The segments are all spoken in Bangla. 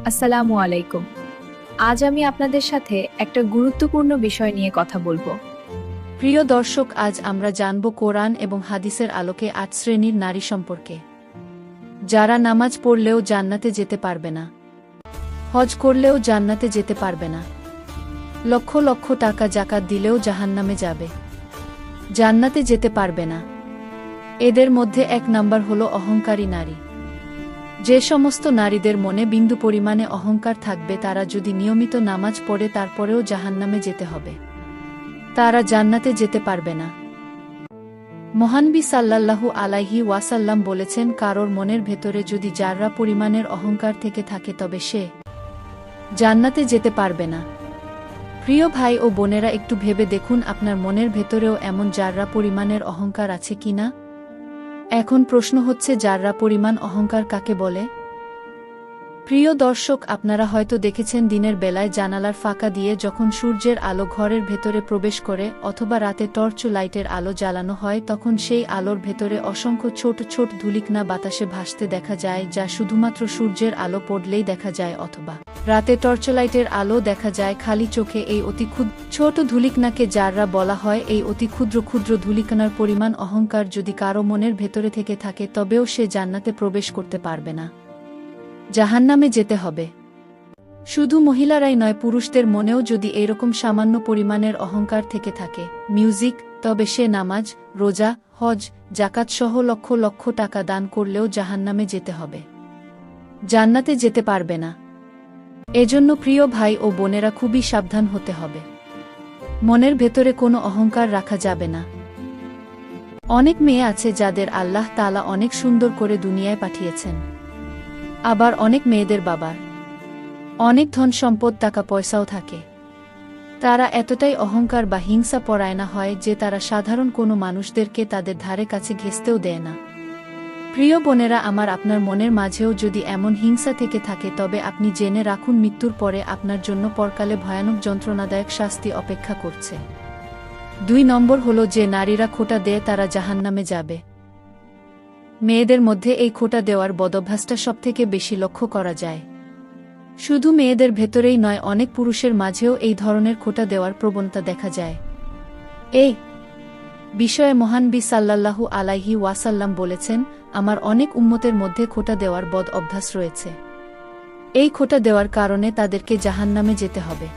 আসসালামু আলাইকুম। আজ আমি আপনাদের সাথে একটা গুরুত্বপূর্ণ বিষয় নিয়ে কথা বলবো। প্রিয় দর্শক, আজ আমরা জানব কোরআন এবং হাদিসের আলোকে ৮ শ্রেণীর নারী সম্পর্কে, যারা নামাজ পড়লেও জান্নাতে যেতে পারবে না, হজ করলেও জান্নাতে যেতে পারবে না, লক্ষ লক্ষ টাকা যাকাত দিলেও জাহান্নামে যাবে, জান্নাতে যেতে পারবে না। এদের মধ্যে ১ নাম্বার হল অহংকারী নারী। যে সমস্ত নারীদের মনে বিন্দু পরিমাণে অহংকার থাকবে, তারা যদি নিয়মিত নামাজ পড়ে তারপরেও জাহান্নামে যেতে হবে, তারা জান্নাতে যেতে পারবে না। মহানবী সাল্লাল্লাহু আলাইহি ওয়াসাল্লাম বলেছেন, কারোর মনের ভেতরে যদি যাররা পরিমাণের অহংকার থেকে থাকে তবে সে জান্নাতে যেতে পারবে না। প্রিয় ভাই ও বোনেরা, একটু ভেবে দেখুন আপনার মনের ভেতরেও এমন যাররা পরিমাণের অহংকার আছে কিনা। এখন প্রশ্ন হচ্ছে, যাররা পরিমাণ অহংকার কাকে বলে? প্রিয় দর্শক, আপনারা হয়তো দেখেছেন দিনের বেলায় জানালার ফাঁকা দিয়ে যখন সূর্যের আলো ঘরের ভেতরে প্রবেশ করে অথবা রাতে টর্চ লাইটের আলো জ্বালানো হয়, তখন সেই আলোর ভেতরে অসংখ্য ছোট ছোট ধূলিকণা বাতাসে ভাসতে দেখা যায়, যা শুধুমাত্র সূর্যের আলো পড়লেই দেখা যায় অথবা রাতে টর্চলাইটের আলো দেখা যায় খালি চোখে। এই অতি ক্ষুদ্র ছোট ধূলিকণাকে যাররা বলা হয়। এই অতি ক্ষুদ্র ক্ষুদ্র ধূলিকণার পরিমাণ অহংকার যদি কারো মনের ভেতরে থেকে থাকে, তবেও সে জান্নাতে প্রবেশ করতে পারবে না, জাহান্নামে যেতে হবে। শুধু মহিলারাই নয়, পুরুষদের মনেও যদি এরকম সামান্য পরিমাণের অহংকার থেকে থাকে মিউজিক, তবে সে নামাজ, রোজা, হজ, জাকাত সহ লক্ষ লক্ষ টাকা দান করলেও জাহান্নামে যেতে হবে, জান্নাতে যেতে পারবে না। এজন্য প্রিয় ভাই ও বোনেরা, খুবই সাবধান হতে হবে। মনের ভেতরে কোনো অহংকার রাখা যাবে না। অনেক মেয়ে আছে যাদের আল্লাহ তাআলা অনেক সুন্দর করে দুনিয়ায় পাঠিয়েছেন। আবার অনেক মেয়েদের বাবার অনেক ধন সম্পদ, টাকা পয়সাও থাকে। তারা এতটাই অহংকার বা হিংসা পরায়ণা হয় যে তারা সাধারণ কোনো মানুষদেরকে তাদের ধারে কাছে ঘেঁষতেও দেয় না। প্রিয় বোনেরা আমার, আপনার মনের মাঝেও যদি এমন হিংসা থেকে থাকে, তবে আপনি জেনে রাখুন, মৃত্যুর পরে আপনার জন্য পরকালে ভয়ানক যন্ত্রণাদায়ক শাস্তি অপেক্ষা করছে। ২ নম্বর হল, যে নারীরা খোঁটা দেয় তারা জাহান্নামে যাবে। মেয়েদের মধ্যে এই খোঁটা দেওয়ার বদভ্যাসটা সবথেকে বেশি লক্ষ্য করা যায়। শুধু মেয়েদের ভেতরেই নয়, অনেক পুরুষের মাঝেও এই ধরনের খোঁটা দেওয়ার প্রবণতা দেখা যায়। এই বিষয়ে মহানবী সাল্লাল্লাহু আলাইহি ওয়াসাল্লাম বলেছেন, আমার অনেক উম্মতের মধ্যে খোঁটা দেওয়ার বদ অভ্যাস রয়েছে। এই খোঁটা দেওয়ার কারণে তাদেরকে জাহান্নামে যেতে হবে।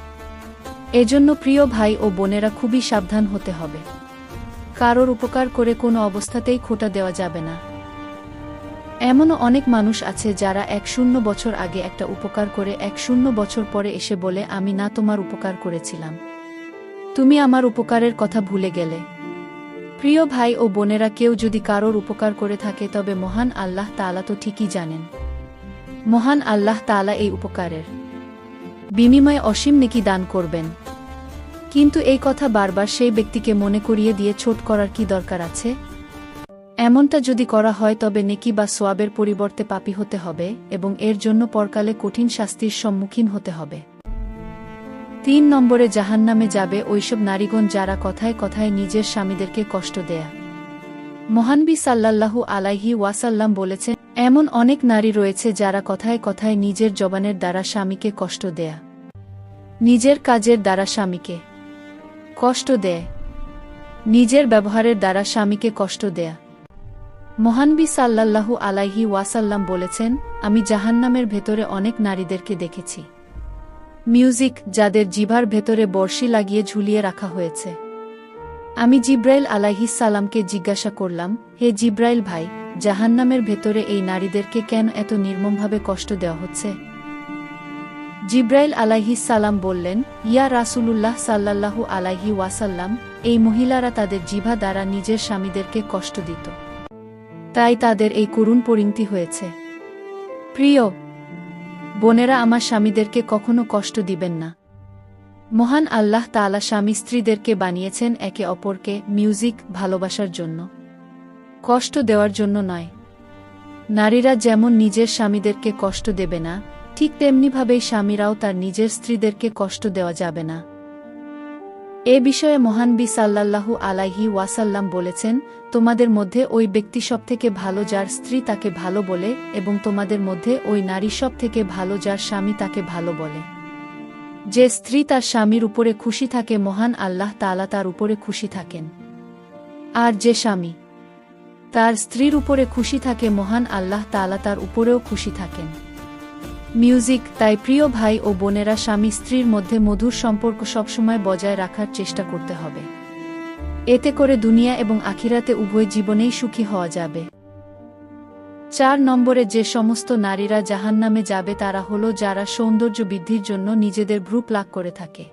এজন্য প্রিয় ভাই ও বোনেরা, খুবই সাবধান হতে হবে। কারোর উপকার করে কোনো অবস্থাতেই খোঁটা দেওয়া যাবে না। এমনও অনেক মানুষ আছে যারা ১০০ বছর আগে একটা উপকার করে ১০০ বছর পরে এসে বলে, আমি না তোমার উপকার করেছিলাম, তুমি আমার উপকারের কথা ভুলে গেলে। প্রিয় ভাই ও বোনেরা, কেউ যদি কারোর উপকার করে থাকে, তবে মহান আল্লাহ তাআলা তো ঠিকই জানেন। মহান আল্লাহ তাআলা এই উপকারের বিনিময়ে অসীম নেকি দান করবেন। কিন্তু এই কথা বারবার সেই ব্যক্তিকে মনে করিয়ে দিয়ে ছোট করার কি দরকার আছে? এমনটা যদি করা হয়, তবে নেকি বা সোয়াবের পরিবর্তে পাপী হতে হবে এবং এর জন্য পরকালে কঠিন শাস্তির সম্মুখীন হতে হবে। ৩ নম্বরে জাহান্নামে যাবে ওইসব নারীগণ যারা কথায় কথায় নিজের স্বামীদেরকে কষ্ট দেয়া। মহানবী সাল্লাল্লাহু আলাইহি ওয়াসাল্লাম বলেছেন, এমন অনেক নারী রয়েছে যারা কথায় কথায় নিজের জবানের দ্বারা স্বামীকে কষ্ট দেয়া, নিজের কাজের দ্বারা স্বামীকে কষ্ট দেয়, নিজের ব্যবহারের দ্বারা স্বামীকে কষ্ট দেয়া। মহানবী সাল্লাল্লাহু আলাইহি ওয়াসাল্লাম বলেছেন, আমি জাহান্নামের ভেতরে অনেক নারীদেরকে দেখেছি মিউজিক, যাদের জিভার ভেতরে বর্শি লাগিয়ে ঝুলিয়ে রাখা হয়েছে। আমি জিব্রাইল আলাইহিস সালামকে জিজ্ঞাসা করলাম, হে জিব্রাইল ভাই, জাহান্নামের ভেতরে এই নারীদেরকে কেন এত নির্মমভাবে কষ্ট দেওয়া হচ্ছে? জিব্রাইল আলাইহিস সালাম বললেন, ইয়া রাসূলুল্লাহ সাল্লাল্লাহু আলাইহি ওয়াসাল্লাম, এই মহিলারা তাদের জিভা দ্বারা নিজের স্বামীদেরকে কষ্ট দিত, তাই তাদের এই করুণ পরিণতি হয়েছে। প্রিয় বোনেরা, আমার স্বামীদেরকে কখনো কষ্ট দিবেন না। মহান আল্লাহ তাআলা স্বামী স্ত্রীদেরকে বানিয়েছেন একে অপরকে মিউজিক ভালোবাসার জন্য, কষ্ট দেওয়ার জন্য নয়। নারীরা যেমন নিজের স্বামীদেরকে কষ্ট দেবে না, ঠিক তেমনিভাবেই স্বামীরাও তার নিজের স্ত্রীদেরকে কষ্ট দেওয়া যাবে না। এ বিষয়ে মহানবী সাল্লাল্লাহু আলাইহি ওয়াসাল্লাম বলেছেন, তোমাদের মধ্যে ওই ব্যক্তি সবথেকে ভালো যার স্ত্রী তাকে ভালো বলে, এবং তোমাদের মধ্যে ওই নারী সবথেকে ভালো যার স্বামী তাকে ভালো বলে। যে স্ত্রী তার স্বামীর উপরে খুশি থাকে মহান আল্লাহ তাআলা তার উপরে খুশি থাকেন। আর যে স্বামী তার স্ত্রীর উপরে খুশি থাকে মহান আল্লাহ তাআলা তার উপরেও খুশি থাকেন। মিউজিক। তাই প্রিয় ভাই ও বোনেরা, স্বামী স্ত্রীর মধ্যে মধুর সম্পর্ক সবসময় বজায় রাখার চেষ্টা করতে হবে। এতে করে দুনিয়া এবং আখিরাতে উভয় জীবনেই সুখী হওয়া যাবে। 4 নম্বরে যে সমস্ত নারীরা জাহান্নামে যাবে তারা হলো যারা সৌন্দর্য বৃদ্ধির জন্য নিজেদের ভ্রু প্লাক করে থাকে।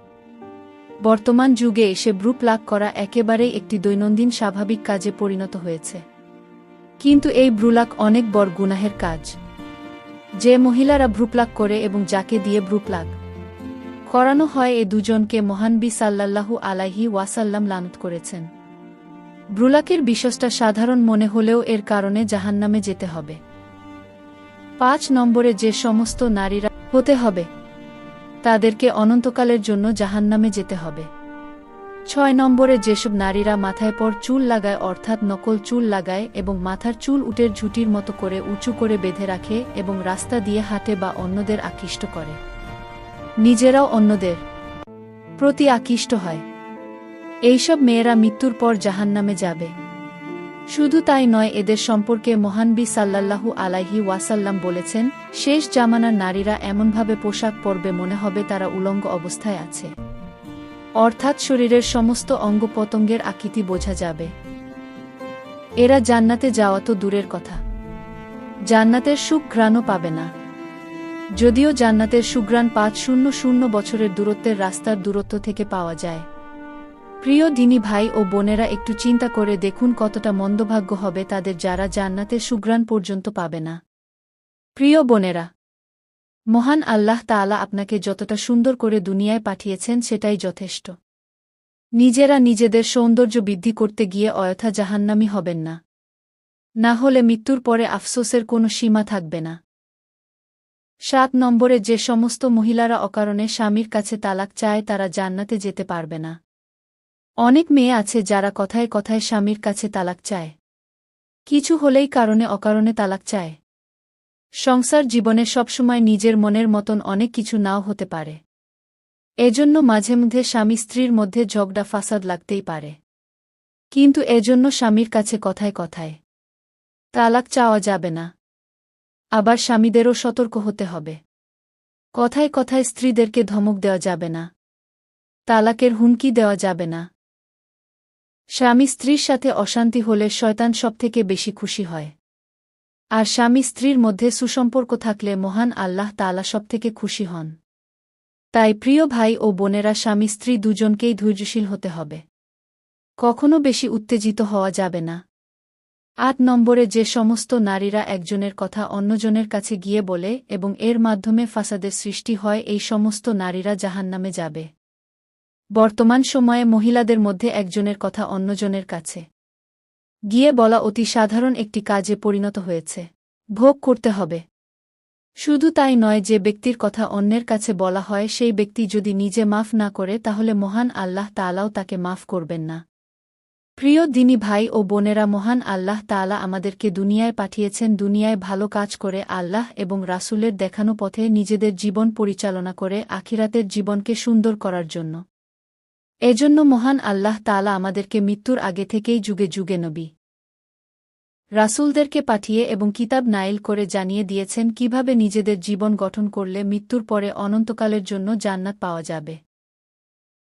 বর্তমান যুগে এসে ভ্রু প্লাক করা একেবারেই একটি দৈনন্দিন স্বাভাবিক কাজে পরিণত হয়েছে। কিন্তু এই ভ্রুপ্লাক অনেক বড় গুনাহের কাজ। যে মহিলারা ভ্রুপ্লাক করে এবং যাকে দিয়ে ভ্রুপ্লাক করানো হয়, এ দুজনকে মহানবী সাল্লাল্লাহু আলাইহি ওয়াসাল্লাম লানত করেছেন। ভ্রুপ্লাকের বিষয়টা সাধারণ মনে হলেও এর কারণে জাহান্নামে যেতে হবে। 5 নম্বরে যে সমস্ত নারীরা হতে হবে তাদেরকে অনন্তকালের জন্য জাহান্নামে যেতে হবে। 6 নম্বরে যেসব নারীরা মাথায় পর চুল লাগায়, অর্থাৎ নকল চুল লাগায় এবং মাথার চুল উটের ঝুঁটির মতো করে উঁচু করে বেঁধে রাখে এবং রাস্তা দিয়ে হাঁটে বা অন্যদের আকৃষ্ট করে, নিজেরাও অন্যদের প্রতি আকৃষ্ট হয়, এইসব মেয়েরা মৃত্যুর পর জাহান্নামে যাবে। শুধু তাই নয়, এদের সম্পর্কে মহানবী সাল্লাল্লাহু আলাইহি ওয়াসাল্লাম বলেছেন, শেষ জামানার নারীরা এমনভাবে পোশাক পরবে মনে হবে তারা উলঙ্গ অবস্থায় আছে, অর্থাৎ শরীরের সমস্ত অঙ্গ পতঙ্গের আকৃতি বোঝা যাবে। এরা জান্নাতে যাওয়া তো দূরের কথা, জান্নাতের সুখ ঘ্রাণও পাবে না। যদিও জান্নাতের সুঘ্রাণ 500 বছরের দূরত্বের রাস্তার দূরত্ব থেকে পাওয়া যায়। প্রিয় দিনী ভাই ও বোনেরা, একটু চিন্তা করে দেখুন কতটা মন্দভাগ্য হবে তাদের যারা জান্নাতের সুঘ্রাণ পর্যন্ত পাবে না। প্রিয় বোনেরা, মহান আল্লাহ তাআলা আপনাকে যতটা সুন্দর করে দুনিয়ায় পাঠিয়েছেন সেটাই যথেষ্ট। নিজেরা নিজেদের সৌন্দর্য বৃদ্ধি করতে গিয়ে অযথা জাহান্নামী হবেন না, না হলে মৃত্যুর পরে আফসোসের কোনো সীমা থাকবে না। 7 নম্বরে যে সমস্ত মহিলারা অকারণে স্বামীর কাছে তালাক চায় তারা জান্নাতে যেতে পারবে না। অনেক মেয়ে আছে যারা কথায় কথায় স্বামীর কাছে তালাক চায়, কিছু হলেই কারণে অকারণে তালাক চায়। সংসার জীবনে সবসময় নিজের মনের মতন অনেক কিছু নাও হতে পারে, এজন্য মাঝে মধ্যে স্বামী স্ত্রীর মধ্যে ঝগড়া ফাসাদ লাগতেই পারে। কিন্তু এজন্য স্বামীর কাছে কথায় কথায় তালাক চাওয়া যাবে না। আবার স্বামীদেরও সতর্ক হতে হবে, কথায় কথায় স্ত্রীদেরকে ধমক দেওয়া যাবে না, তালাকের হুমকি দেওয়া যাবে না। স্বামী স্ত্রীর সাথে অশান্তি হলে শয়তান সবথেকে বেশি খুশি হয়, আর স্বামী স্ত্রীর মধ্যে সুসম্পর্ক থাকলে মহান আল্লাহ তাআলা সবথেকে খুশি হন। তাই প্রিয় ভাই ও বোনেরা, স্বামী স্ত্রী দুজনকেই ধৈর্যশীল হতে হবে, কখনো বেশি উত্তেজিত হওয়া যাবে না। 8 নম্বরে যে সমস্ত নারীরা একজনের কথা অন্যজনের কাছে গিয়ে বলে এবং এর মাধ্যমে ফাসাদের সৃষ্টি হয়, এই সমস্ত নারীরা জাহান্নামে যাবে। বর্তমান সময়ে মহিলাদের মধ্যে একজনের কথা অন্যজনের কাছে গিয়ে বলা অতি সাধারণ একটি কাজে পরিণত হয়েছে, ভোগ করতে হবে। শুধু তাই নয়, যে ব্যক্তির কথা অন্যের কাছে বলা হয় সেই ব্যক্তি যদি নিজে মাফ না করে তাহলে মহান আল্লাহ তাআলাও তাকে মাফ করবেন না। প্রিয় দিনী ভাই ও বোনেরা, মহান আল্লাহ তাআলা আমাদেরকে দুনিয়ায় পাঠিয়েছেন দুনিয়ায় ভালো কাজ করে আল্লাহ এবং রাসূলের দেখানো পথে নিজেদের জীবন পরিচালনা করে আখিরাতের জীবনকে সুন্দর করার জন্য। এজন্য মহান আল্লাহ তাআলা আমাদেরকে মৃত্যুর আগে থেকেই যুগে যুগে নবী রাসূলদেরকে পাঠিয়ে এবং কিতাব নাযিল করে জানিয়ে দিয়েছেন কিভাবে নিজেদের জীবন গঠন করলে মৃত্যুর পরে অনন্তকালের জন্য জান্নাত পাওয়া যাবে।